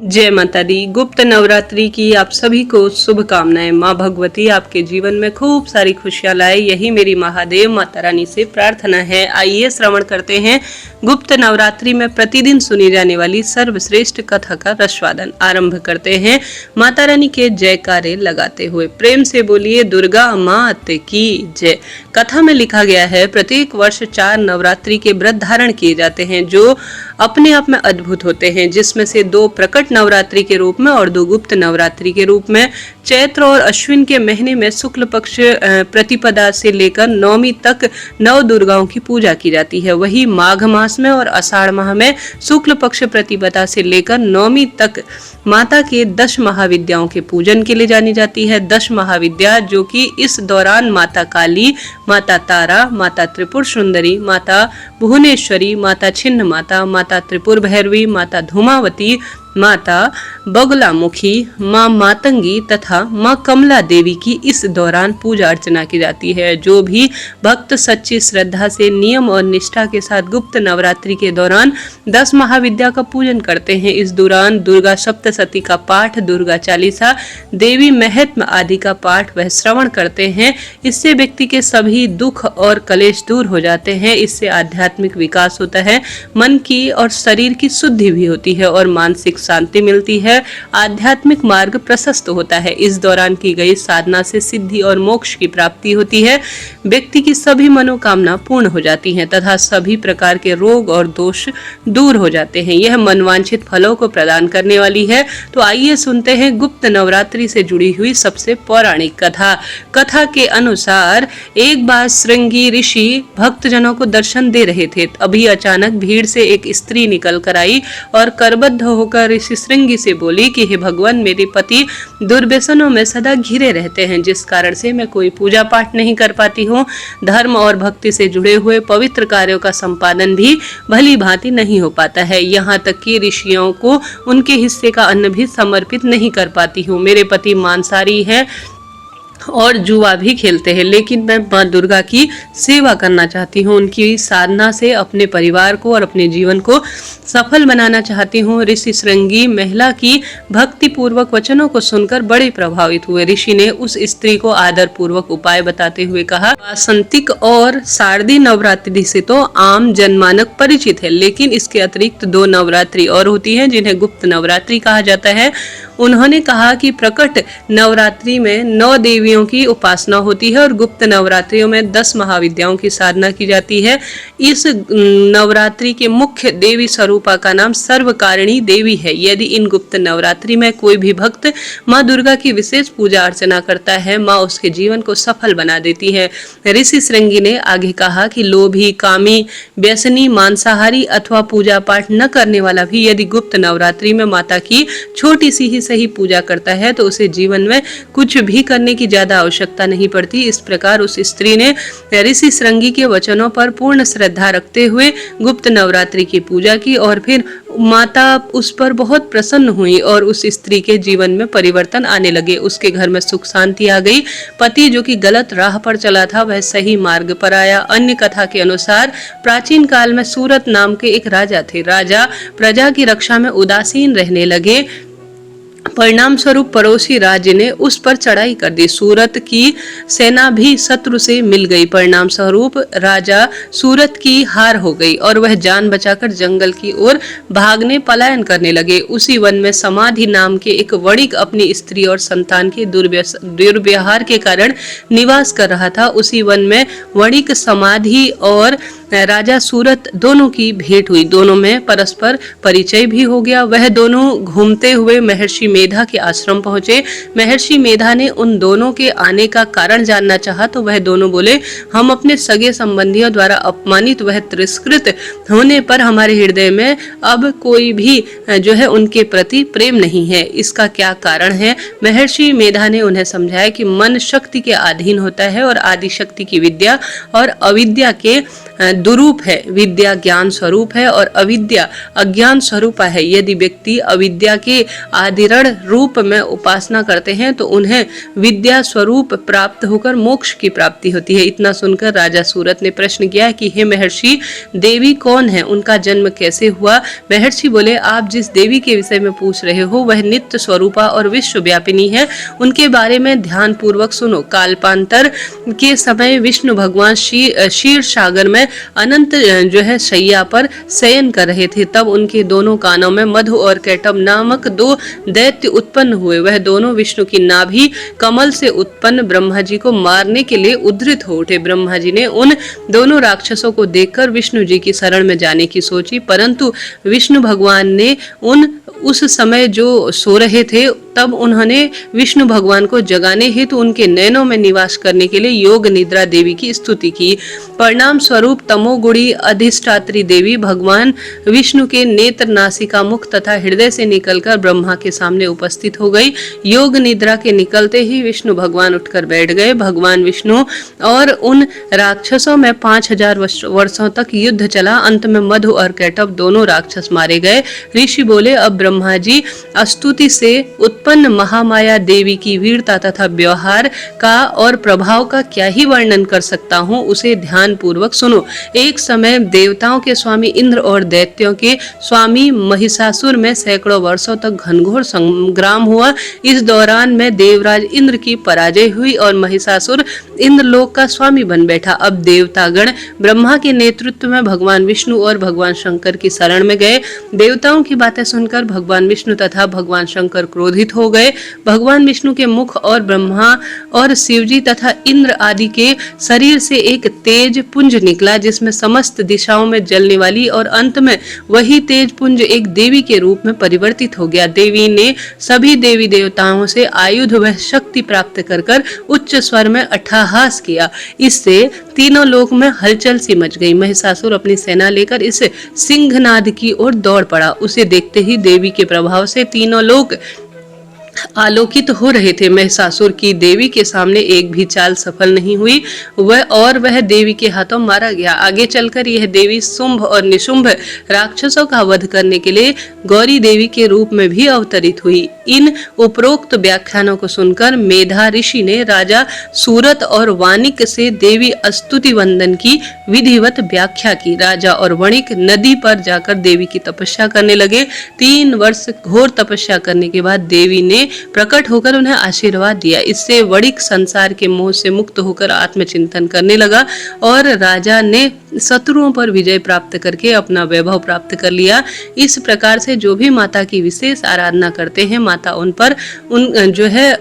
जय माता दी। गुप्त नवरात्रि की आप सभी को शुभकामनाएं। माँ भगवती आपके जीवन में खूब सारी खुशियां लाए, यही मेरी महादेव माता रानी से प्रार्थना है। आइए श्रवण करते हैं गुप्त नवरात्रि में प्रतिदिन सुनी जाने वाली सर्वश्रेष्ठ कथा का रसवादन। आरंभ करते हैं माता रानी के जयकारे लगाते हुए। प्रेम से बोलिए दुर्गा मात की जय। कथा में लिखा गया है, प्रत्येक वर्ष 4 नवरात्रि के व्रत धारण किए जाते हैं जो अपने आप में अद्भुत होते हैं, जिसमें से 2 प्रकट नवरात्रि के रूप में और 2 गुप्त नवरात्रि के रूप में चैत्र और अश्विन के महीने में शुक्ल पक्ष प्रतिपदा से लेकर नवमी तक 9 दुर्गाओं की पूजा की जाती है। वही माघ मास में और आषाढ़ माह में शुक्ल पक्ष प्रतिपदा से लेकर नवमी तक माता के 10 महाविद्याओं के पूजन के लिए जानी जाती है। 10 महाविद्या जो कि इस दौरान माता काली, माता तारा, माता त्रिपुर सुंदरी, माता भुवनेश्वरी, माता छिन्न माता, माता त्रिपुर भैरवी, माता धूमावती, माता बगलामुखी, माँ मातंगी तथा माँ कमला देवी की इस दौरान पूजा अर्चना की जाती है। जो भी भक्त सच्ची श्रद्धा से नियम और निष्ठा के साथ गुप्त नवरात्रि के दौरान 10 महाविद्या का पूजन करते हैं, इस दौरान दुर्गा सप्तशती का पाठ, दुर्गा चालीसा, देवी महत्म आदि का पाठ वह श्रवण करते हैं। इससे व्यक्ति के सभी दुख और कलेश दूर हो जाते हैं। इससे आध्यात्मिक विकास होता है, मन की और शरीर की शुद्धि भी होती है और मानसिक शांति मिलती है। आध्यात्मिक मार्ग प्रशस्त होता है। इस दौरान की गई साधना से सिद्धि और मोक्ष की प्राप्ति होती है। व्यक्ति की सभी मनोकामना पूर्ण हो जाती हैं तथा सभी प्रकार के रोग और दोष दूर हो जाते हैं। यह मनवांछित फलों को प्रदान करने वाली है। तो आइए सुनते हैं गुप्त नवरात्रि से जुड़ी हुई सबसे पौराणिक कथा। कथा के अनुसार एक बार श्रृंगी ऋषि भक्तजनों को दर्शन दे रहे थे। अभी अचानक भीड़ से एक स्त्री निकल कर आई और करबद्ध होकर ऋषि श्रृंगी से बोली कि हे भगवान, मेरे पति दुर्व्यसनों में सदा घिरे रहते हैं, जिस कारण से मैं कोई पूजा पाठ नहीं कर पाती हूँ। धर्म और भक्ति से जुड़े हुए पवित्र कार्यों का संपादन भी भली भांति नहीं हो पाता है। यहाँ तक कि ऋषियों को उनके हिस्से का अन्न भी समर्पित नहीं कर पाती हूँ। मेरे पति मांसाहारी हैं और जुआ भी खेलते हैं, लेकिन मैं माँ दुर्गा की सेवा करना चाहती हूँ। उनकी साधना से अपने परिवार को और अपने जीवन को सफल बनाना चाहती हूँ। ऋषि श्रृंगी महिला की भक्ति पूर्वक वचनों को सुनकर बड़े प्रभावित हुए। ऋषि ने उस स्त्री को आदर पूर्वक उपाय बताते हुए कहा, वासंतिक और शारदीय नवरात्रि से तो आम जनमानक परिचित है, लेकिन इसके अतिरिक्त 2 नवरात्रि और होती है जिन्हें गुप्त नवरात्रि कहा जाता है। उन्होंने कहा कि प्रकट नवरात्रि में 9 देवियों की उपासना होती है और गुप्त नवरात्रियों में 10 महाविद्याओं की साधना की जाती है। इस नवरात्रि के मुख्य देवी स्वरूपा का नाम सर्वकारिणी देवी है। यदि इन गुप्त नवरात्रि में कोई भी भक्त माँ दुर्गा की विशेष पूजा अर्चना करता है, माँ उसके जीवन को सफल बना देती है। ऋषि श्रृंगी ने आगे कहा कि लोभी, कामी, व्यसनी, मांसाहारी अथवा पूजा पाठ न करने वाला भी यदि गुप्त नवरात्रि में माता की छोटी सी ही सही पूजा करता है तो उसे जीवन में कुछ भी करने की ज्यादा आवश्यकता नहीं पड़ती। इस प्रकार उस स्त्री ने ऋषि श्रृंगी के वचनों पर पूर्ण श्रद्धा रखते हुए गुप्त नवरात्रि की पूजा की और फिर माता उस पर बहुत प्रसन्न हुई और उस स्त्री के जीवन में परिवर्तन आने लगे। उसके घर में सुख शांति आ गई। पति जो कि गलत राह पर चला था वह सही मार्ग पर आया। अन्य कथा के अनुसार प्राचीन काल में सूरत नाम के एक राजा थे। राजा प्रजा की रक्षा में उदासीन रहने लगे। परिणाम स्वरूप पड़ोसी राज्य ने उस पर चढ़ाई कर दी। सूरत की सेना भी शत्रु से मिल गई। परिणाम स्वरूप राजा सूरत की हार हो गई और वह जान बचाकर जंगल की ओर भागने पलायन करने लगे। उसी वन में समाधि नाम के एक वणिक अपनी स्त्री और संतान के दुर्व्यवहार के कारण निवास कर रहा था। उसी वन में वणिक समाधि और राजा सूरत दोनों की भेंट हुई। दोनों में परस्पर परिचय भी हो गया। वह दोनों घूमते हुए महर्षि मेधा के आश्रम पहुंचे। महर्षि मेधा ने उन दोनों के आने का कारण जानना चाहा तो वह दोनों बोले, हम अपने सगे संबंधियों द्वारा अपमानित व तिरस्कृत होने पर हमारे हृदय में अब कोई भी जो है उनके प्रति प्रेम नहीं है। इसका क्या कारण है? महर्षि मेधा ने उन्हें समझाया कि मन शक्ति के अधीन होता है और आदि शक्ति की विद्या और अविद्या के दुरूप है, विद्या ज्ञान स्वरूप है और अविद्या अज्ञान स्वरूप है। यदि व्यक्ति अविद्या के आदिरण रूप में उपासना करते हैं तो उन्हें विद्या स्वरूप प्राप्त होकर मोक्ष की प्राप्ति होती है। इतना सुनकर राजा सूरत ने प्रश्न किया कि हे महर्षि, देवी कौन है, उनका जन्म कैसे हुआ? महर्षि बोले, आप जिस देवी के विषय में पूछ रहे हो वह नित्य स्वरूपा और विश्वव्यापिनी है। उनके बारे में ध्यान पूर्वक सुनो। काल्पांतर के समय विष्णु भगवान क्षीर सागर में अनंत शैया पर शयन कर रहे थे। तब उनके दोनों कानों में मधु और कैटभ नामक दो दैत्य उत्पन्न हुए। वह दोनों विष्णु की नाभि कमल से उत्पन्न ब्रह्मा जी को मारने के लिए उद्धृत हो उठे। ब्रह्मा जी ने उन दोनों राक्षसों को देखकर विष्णु जी की शरण में जाने की सोची, परंतु विष्णु भगवान ने उस समय जो सो रहे थे तब उन्होंने विष्णु भगवान को जगाने हेतु उनके नैनों में निवास करने के लिए योग निद्रा देवी की स्तुति की। परिणाम स्वरूप तमोगुणी अधिष्ठात्री देवी भगवान विष्णु के नेत्र, नासिका, मुख तथा हृदय से निकलकर ब्रह्मा के सामने उपस्थित हो गई। योग निद्रा के निकलते ही विष्णु भगवान उठकर बैठ गए। भगवान विष्णु और उन राक्षसों में 5000 वर्षों तक युद्ध चला। अंत में मधु और कैटभ दोनों राक्षस मारे गए। ऋषि बोले, अब ब्रह्मा जी स्तुति से उत्पन्न महामाया देवी की वीरता तथा व्यवहार का और प्रभाव का क्या ही वर्णन कर सकता हूँ, उसे ध्यान पूर्वक सुनो। एक समय देवताओं के स्वामी इंद्र और दैत्यों के स्वामी महिषासुर में सैकड़ों वर्षों तक घनघोर संग्राम हुआ। इस दौरान में देवराज इंद्र की पराजय हुई और महिषासुर इंद्रलोक का स्वामी बन बैठा। अब देवतागण ब्रह्मा के नेतृत्व में भगवान विष्णु और भगवान शंकर की शरण में गए। देवताओं की बातें सुनकर भगवान विष्णु तथा भगवान शंकर क्रोधित हो गए। भगवान विष्णु के मुख और ब्रह्मा और शिवजी तथा इंद्र आदि के शरीर से एक तेज पुंज निकला, जिसमें समस्त दिशाओं में जलने वाली, और अंत में वही तेज पुंज एक देवी के रूप में परिवर्तित हो गया। देवी ने सभी देवी देवताओं से आयुध व शक्ति प्राप्त कर उच्च स्वर में अट्टहास किया। इससे तीनों लोक में हलचल सी मच गई। महिषासुर अपनी सेना लेकर इस सिंहनाद की ओर दौड़ पड़ा। उसे देखते ही देवी के प्रभाव से तीनों लोग आलोकित हो रहे थे। महिषासुर की देवी के सामने एक भी चाल सफल नहीं हुई। वह देवी के हाथों मारा गया। आगे चलकर यह देवी शुंभ और निशुंभ राक्षसों का वध करने के लिए गौरी देवी के रूप में भी अवतरित हुई। इन उपरोक्त व्याख्यानों को सुनकर मेधा ऋषि ने राजा सूरत और वानिक से देवी स्तुति वंदन की विधिवत व्याख्या की। राजा और वणिक नदी पर जाकर देवी की तपस्या करने लगे। 3 वर्ष घोर तपस्या करने के बाद देवी ने प्रकट होकर उन्हें आशीर्वाद दिया। इससे वणिक संसार के मोह से मुक्त होकर आत्मचिंतन करने लगा और राजा ने शत्रुओं पर विजय प्राप्त करके अपना वैभव प्राप्त कर लिया। इस प्रकार से जो भी माता की विशेष आराधना करते हैं, माता उन पर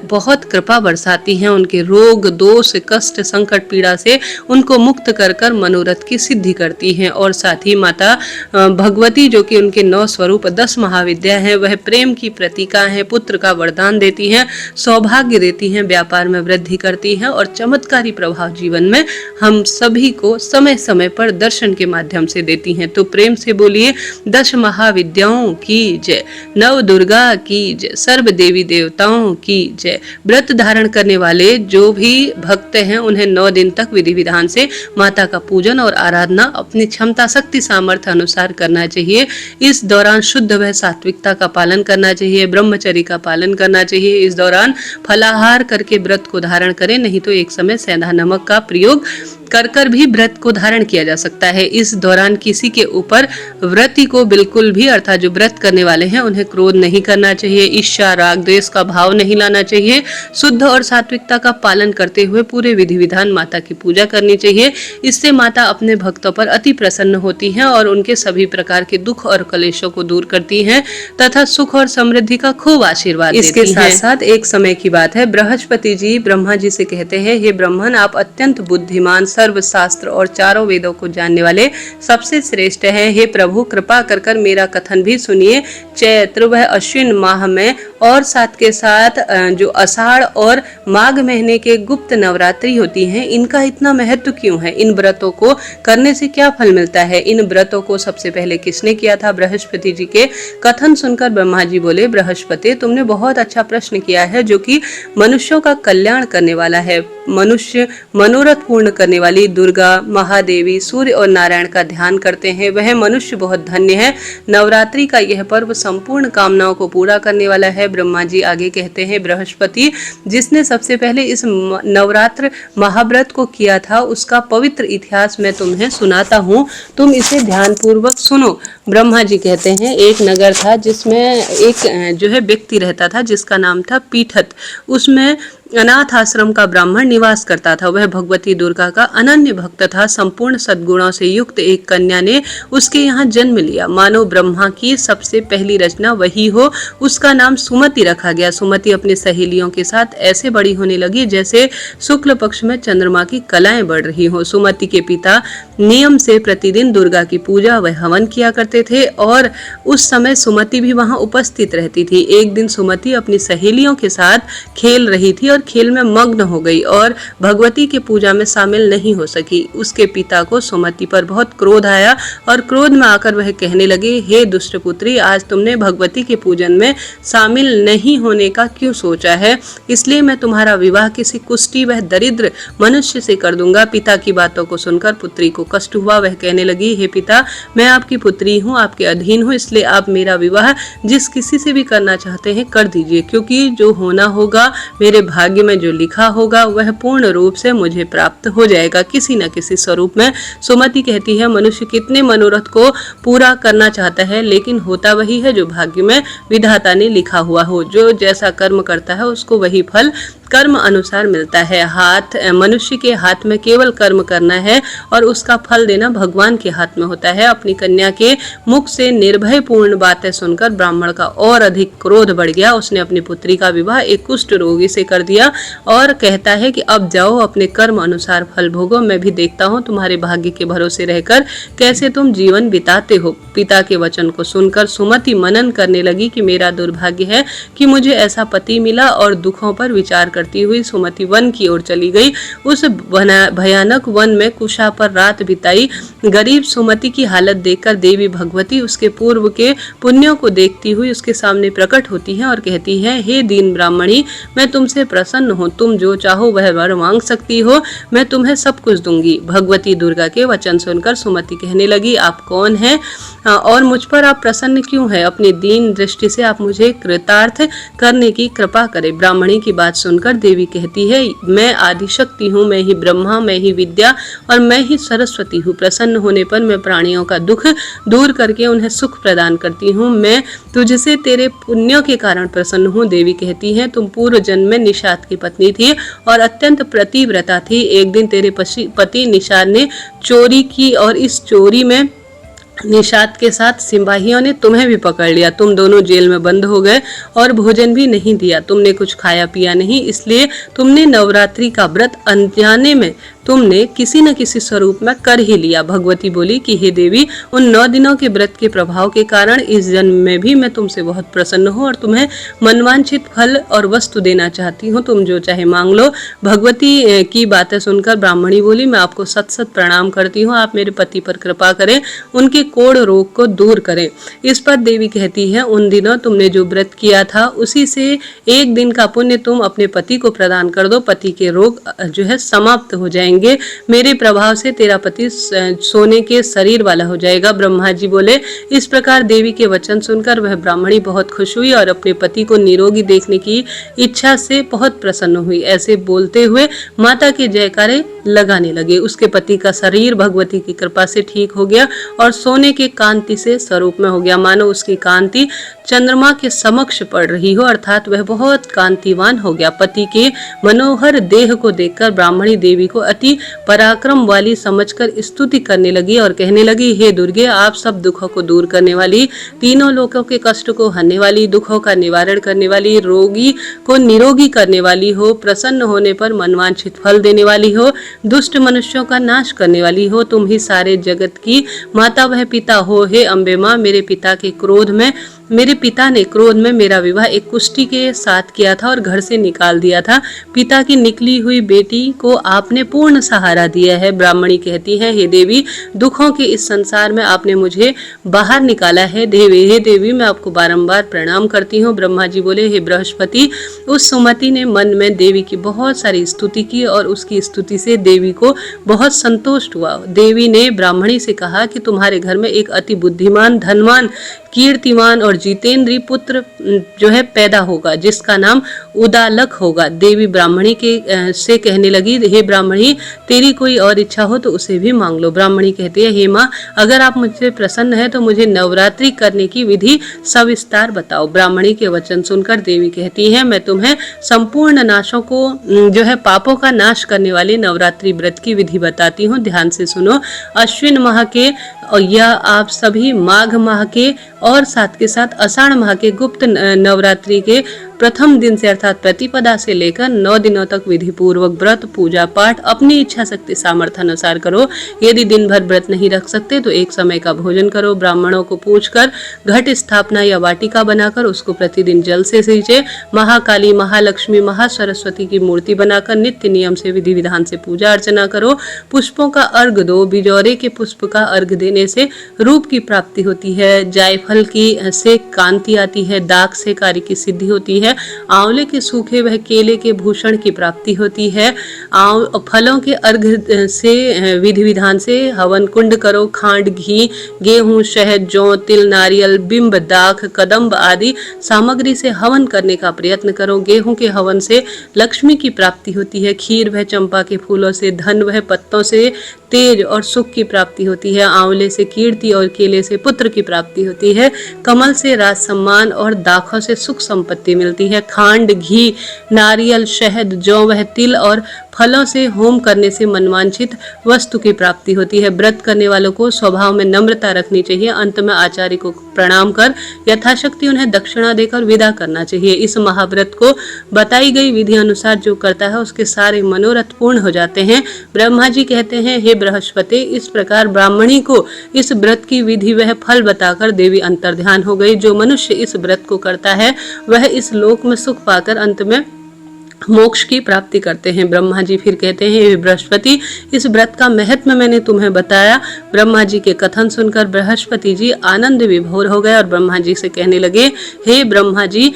बहुत कृपा बरसाती हैं। उनके रोग, दोष, कष्ट, संकट, पीड़ा से उनको मुक्त कर मनोरथ की सिद्धि करती हैं। और साथ ही माता भगवती, जो कि उनके 9 स्वरूप 10 महाविद्या हैं, वह प्रेम की प्रतीका है, पुत्र का वरदान देती हैं, सौभाग्य देती हैं, व्यापार में वृद्धि करती हैं और चमत्कारी प्रभाव जीवन में हम सभी को समय समय पर दर्शन के माध्यम से देती हैं। तो प्रेम से बोलिए 10 महाविद्याओं की जय, नव दुर्गा की जय, सर्व देवी देवताओं की जय। व्रत धारण करने वाले जो भी भक्त हैं उन्हें 9 दिन तक विधि विधान से माता का पूजन और आराधना अपनी क्षमता, शक्ति, सामर्थ्य अनुसार करना चाहिए। इस दौरान शुद्ध व सात्विकता का पालन करना चाहिए, ब्रह्मचर्य का पालन करना चाहिए। इस दौरान फलाहार करके व्रत को धारण करें, नहीं तो एक समय सेंधा नमक का प्रयोग कर भी व्रत को धारण किया जा सकता है। इस दौरान किसी के ऊपर व्रती को बिल्कुल भी, अर्थात जो व्रत करने वाले हैं, उन्हें क्रोध नहीं करना चाहिए, ईर्ष्या, राग, द्वेष का भाव नहीं लाना चाहिए। शुद्ध और सात्विकता का पालन करते हुए पूरे विधि विधान माता की पूजा करनी चाहिए। इससे माता अपने भक्तों पर अति प्रसन्न होती हैं और उनके सभी प्रकार के दुख और कलेशों को दूर करती हैं तथा सुख और समृद्धि का खूब आशीर्वाद देती हैं। इसके साथ साथ एक समय की बात है, बृहस्पति जी ब्रह्मा जी से कहते हैं, हे ब्रह्मन, आप अत्यंत बुद्धिमान, सर्वशास्त्र और चारों वेदों को जानने वाले सबसे श्रेष्ठ हैं। हे प्रभु, कृपा कर मेरा कथन भी सुनिए। चैत्र व अश्विन माह में और साथ के साथ जो आषाढ़ और माघ महीने के गुप्त नवरात्रि होती हैं, इनका इतना महत्व क्यों है? इन व्रतों को करने से क्या फल मिलता है? इन व्रतों को सबसे पहले किसने किया था? बृहस्पति जी के कथन सुनकर ब्रह्मा जी बोले, बृहस्पति तुमने बहुत अच्छा प्रश्न किया है, जो कि मनुष्यों का कल्याण करने वाला है। मनुष्य मनोरथ पूर्ण करने वाली दुर्गा, महादेवी, सूर्य और नारायण का ध्यान करते हैं, वह मनुष्य बहुत धन्य है। नवरात्रि का यह पर्व संपूर्ण कामनाओं को पूरा करने वाला है। ब्रह्मा जी आगे कहते हैं, बृहस्पति जिसने सबसे पहले इस नवरात्र महाव्रत को किया था, उसका पवित्र इतिहास मैं तुम्हें सुनाता हूँ, तुम इसे ध्यान पूर्वक सुनो। ब्रह्मा जी कहते हैं, एक नगर था जिसमें एक जो है व्यक्ति रहता था जिसका नाम था पीठत। उसमें अनाथ आश्रम का ब्राह्मण निवास करता था। वह भगवती दुर्गा का अनन्य भक्त था। संपूर्ण सद्गुणों से युक्त एक कन्या ने उसके यहाँ जन्म लिया। मानो ब्रह्मा की सबसे पहली रचना वही हो। उसका नाम सुमति रखा गया। सुमति अपनी सहेलियों के साथ ऐसे बड़ी होने लगी जैसे शुक्ल पक्ष में चंद्रमा की कलाएं बढ़ रही हो। सुमति के पिता नियम से प्रतिदिन दुर्गा की पूजा व हवन किया करते थे और उस समय सुमति भी वहां उपस्थित रहती थी। एक दिन सुमति अपनी सहेलियों के साथ खेल रही थी और खेल में मग्न हो गई और भगवती के पूजा में शामिल नहीं हो सकी। उसके पिता को सुमति पर बहुत क्रोध आया और क्रोध में आकर वह कहने लगे, हे दुष्ट पुत्री, आज तुमने भगवती के पूजन में शामिल नहीं होने का क्यों सोचा है? इसलिए मैं तुम्हारा विवाह किसी कुष्ठी व दरिद्र मनुष्य से कर दूंगा। पिता की बातों को सुनकर पुत्री को कष्ट हुआ। वह कहने लगी, हे पिता, मैं आपकी पुत्री हूँ, आपके अधीन हूँ, इसलिए आप मेरा विवाह जिस किसी से भी करना चाहते हैं कर दीजिए, क्योंकि जो होना होगा, मेरे भाग्य में जो लिखा होगा, वह पूर्ण रूप से मुझे प्राप्त हो जाएगा किसी न किसी स्वरूप में। सुमति कहती है, मनुष्य कितने मनोरथ को पूरा करना चाहता है, लेकिन होता वही है जो भाग्य में विधाता ने लिखा हुआ हो। जो जैसा कर्म करता है उसको वही फल कर्म अनुसार मिलता है। मनुष्य के हाथ में केवल कर्म करना है और उसका फल देना भगवान के हाथ में होता है। अपनी कन्या के मुख से निर्भय पूर्ण बातें सुनकर ब्राह्मण का और अधिक क्रोध बढ़ गया। उसने अपनी पुत्री का विवाह एक कुष्ठ रोगी से कर दिया और कहता है कि अब जाओ, अपने कर्म अनुसार फल भोगो। मैं भी देखता हूँ तुम्हारे भाग्य के भरोसे रहकर कैसे तुम जीवन बिताते हो। पिता के वचन को सुनकर सुमति मनन करने लगी कि मेरा दुर्भाग्य है कि मुझे ऐसा पति मिला, और दुखों पर विचार करती हुई सुमति वन की ओर चली गई। उस भयानक वन में कुशा पर रात बिताई। गरीब सुमति की हालत देखकर देवी भगवती उसके पूर्व के पुण्यों को देखती हुई उसके सामने प्रकट होती है और कहती है, हे दीन ब्राह्मणी, मैं तुमसे प्रसन्न हूँ, तुम जो चाहो वह वर मांग सकती हो, मैं तुम्हें सब कुछ दूंगी। भगवती दुर्गा के वचन सुनकर सुमति कहने लगी, आप कौन हैं और मुझ पर आप प्रसन्न क्यों है? अपनी दीन दृष्टि से आप मुझे कृतार्थ करने की कृपा करें। ब्राह्मणी की बात सुनकर देवी कहती है, मैं आदिशक्ति हूँ, मैं ही ब्रह्मा, मैं ही विद्या और मैं ही सरस्वती हूँ। प्रसन्न होने पर मैं प्राणियों का दुख दूर करके उन्हें सुख प्रदान करती हूँ। मैं तुझसे तेरे पुण्यों के कारण प्रसन्न हूँ। देवी कहती है, तुम पूर्व जन्म में निषाद की पत्नी थी और अत्यंत प्रतिव्रता थी। एक दिन तेरे पति निषाद ने चोरी की और इस चोरी में निषाद के साथ सिपाहियों ने तुम्हें भी पकड़ लिया। तुम दोनों जेल में बंद हो गए और भोजन भी नहीं दिया। तुमने कुछ खाया पिया नहीं, इसलिए तुमने नवरात्रि का व्रत अनजाने में तुमने किसी न किसी स्वरूप में कर ही लिया। भगवती बोली कि हे देवी, उन 9 दिनों के व्रत के प्रभाव के कारण इस जन्म में भी मैं तुमसे बहुत प्रसन्न हूँ और तुम्हें मनवांछित फल और वस्तु देना चाहती हूँ। तुम जो चाहे मांग लो। भगवती की बातें सुनकर ब्राह्मणी बोली, मैं आपको सत सत प्रणाम करती हूँ। आप मेरे पति पर कृपा करें, उनके कोढ़ रोग को दूर करें। इस पर देवी कहती है, उन दिनों तुमने जो व्रत किया था उसी से एक दिन का पुण्य तुम अपने पति को प्रदान कर दो। पति के रोग जो है समाप्त हो जाएंगे। मेरे प्रभाव से तेरा पति सोने के शरीर वाला हो जाएगा। ब्रह्मा जी बोले। इस प्रकार देवी के वचन सुनकर वह ब्राह्मणी बहुत खुश हुई और अपने पति को निरोगी देखने की इच्छा से बहुत प्रसन्न हुई। ऐसे बोलते हुए माता के जयकारे लगाने लगे। उसके पति का शरीर भगवती की कृपा से ठीक हो गया और सोने के कांति से स्वरूप में हो गया, मानो उसकी कांति चंद्रमा के समक्ष पड़ रही हो, अर्थात वह बहुत कांतिवान हो गया। पति के मनोहर देह को देखकर ब्राह्मणी देवी को अति पराक्रम वाली समझकर स्तुति करने लगी और कहने लगी, हे दुर्गे, आप सब दुखों को दूर करने वाली, तीनों लोकों के कष्ट को हरने वाली, दुखों का निवारण करने वाली, रोगी को निरोगी करने वाली हो, प्रसन्न होने पर मनवांछित फल देने वाली हो, दुष्ट मनुष्यों का नाश करने वाली हो, तुम ही सारे जगत की माता वह पिता हो। हे अम्बे माँ, मेरे पिता ने क्रोध में मेरा विवाह एक कुष्ठी के साथ किया था और घर से निकाल दिया था। पिता की निकली हुई बेटी को आपने पूर्ण सहारा दिया है। ब्राह्मणी कहती है, हे देवी, दुखों के इस संसार में आपने मुझे बाहर निकाला है। हे देवी, मैं आपको बारंबार प्रणाम करती हूँ। ब्रह्मा जी बोले, हे बृहस्पति, उस सुमति ने मन में देवी की बहुत सारी स्तुति की और उसकी स्तुति से देवी को बहुत संतोष हुआ। देवी ने ब्राह्मणी से कहा कि तुम्हारे घर में एक अति बुद्धिमान, धनवान, कीर्तिमान और जितेंद्रीय पुत्र जो है पैदा होगा, जिसका नाम उदालक होगा। देवी ब्राह्मणी के से कहने लगी, हे ब्राह्मणी, तेरी कोई और इच्छा हो तो उसे भी मांग लो। ब्राह्मणी कहती है, हे माँ, अगर आप मुझसे प्रसन्न है तो मुझे नवरात्रि करने की विधि सविस्तार बताओ। ब्राह्मणी के वचन सुनकर देवी कहती है, मैं तुम्हें संपूर्ण नाशों को जो है पापों का नाश करने वाले नवरात्रि व्रत की विधि बताती हूँ, ध्यान से सुनो। अश्विन माह के या आप सभी माघ माह के और साथ के साथ आषाढ़ माह के गुप्त नवरात्रि के प्रथम दिन से अर्थात प्रतिपदा से लेकर 9 दिनों तक विधि पूर्वक व्रत, पूजा पाठ अपनी इच्छा शक्ति सामर्थ्य अनुसार करो। यदि दिन भर व्रत नहीं रख सकते तो एक समय का भोजन करो। ब्राह्मणों को पूछकर घट स्थापना या वाटिका बनाकर उसको प्रतिदिन जल से सींचे। महाकाली, महालक्ष्मी, महासरस्वती की मूर्ति बनाकर नित्य नियम से विधि विधान से पूजा अर्चना करो। पुष्पों का अर्घ दो। बिजौरे के पुष्प का अर्घ देने से रूप की प्राप्ति होती है। जायफल की से कांति आती है। दाख से कार्य की सिद्धि होती है। आंवले के सूखे वह केले के भूषण की प्राप्ति होती है। फलों के अर्घ से विधि विधान से हवन कुंड करो। खांड, घी, गेहूं, शहद, जौ, तिल, नारियल, बिंब, दाख, कदम्ब आदि सामग्री से हवन करने का प्रयत्न करो। गेहूं के हवन से लक्ष्मी की प्राप्ति होती है। खीर वह चंपा के फूलों से धन वह पत्तों से तेज और सुख की प्राप्ति होती है। आंवले से कीर्ति और केले से पुत्र की प्राप्ति होती है। कमल से राज सम्मान और दाखों से सुख संपत्ति मिलती है। खांड, घी, नारियल, शहद, जौ वह तिल और फलों से होम करने से मनवांछित वस्तु की प्राप्ति होती है। व्रत करने वालों को स्वभाव में नम्रता रखनी चाहिए। अंत में आचार्य को प्रणाम कर यथाशक्ति उन्हें दक्षिणा देकर विदा करना चाहिए। इस महाव्रत को बताई गई विधि अनुसार जो करता है उसके सारे मनोरथ पूर्ण हो जाते हैं। ब्रह्मा जी कहते हैं, हे बृहस्पति, इस प्रकार ब्राह्मणी को इस व्रत की विधि वह फल बताकर देवी अंतर्ध्यान हो गई। जो मनुष्य इस व्रत को करता है वह इस लोक में सुख पाकर अंत में मोक्ष की प्राप्ति करते हैं। ब्रह्मा जी फिर कहते हैं, हे बृहस्पति, इस व्रत का महत्व मैंने तुम्हें बताया। ब्रह्मा जी के कथन सुनकर बृहस्पति जी आनंद विभोर हो गए और ब्रह्मा जी से कहने लगे, हे ब्रह्मा जी,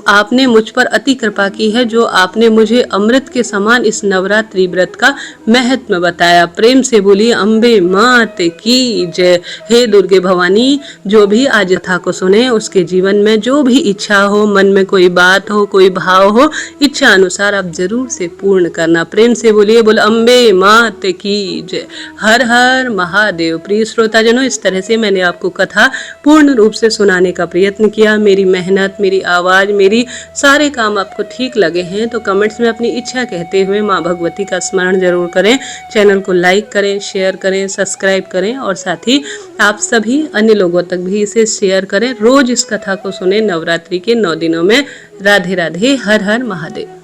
आपने मुझ पर अति कृपा की है जो आपने मुझे अमृत के समान इस नवरात्रि व्रत का महत्व बताया। प्रेम से बोली, अम्बे मात की जय। हे दुर्गे भवानी, जो भी आज यथा को सुने उसके जीवन में जो भी इच्छा हो, मन में कोई बात हो, कोई भाव हो, इच्छा अनुसार आप जरूर से पूर्ण करना। प्रेम से बोलिए, बोल अम्बे मात की जय। हर हर महादेव। प्रिय श्रोताजनों, इस तरह से मैंने आपको कथा पूर्ण रूप से सुनाने का प्रयत्न किया। मेरी मेहनत, मेरी आवाज, मेरी सारे काम आपको ठीक लगे हैं तो कमेंट्स में अपनी इच्छा कहते हुए माँ भगवती का स्मरण जरूर करें। चैनल को लाइक करें, शेयर करें, सब्सक्राइब करें और साथ ही आप सभी अन्य लोगों तक भी इसे शेयर करें। रोज इस कथा को सुने नवरात्रि के 9 दिनों में। राधे राधे। हर हर महादेव।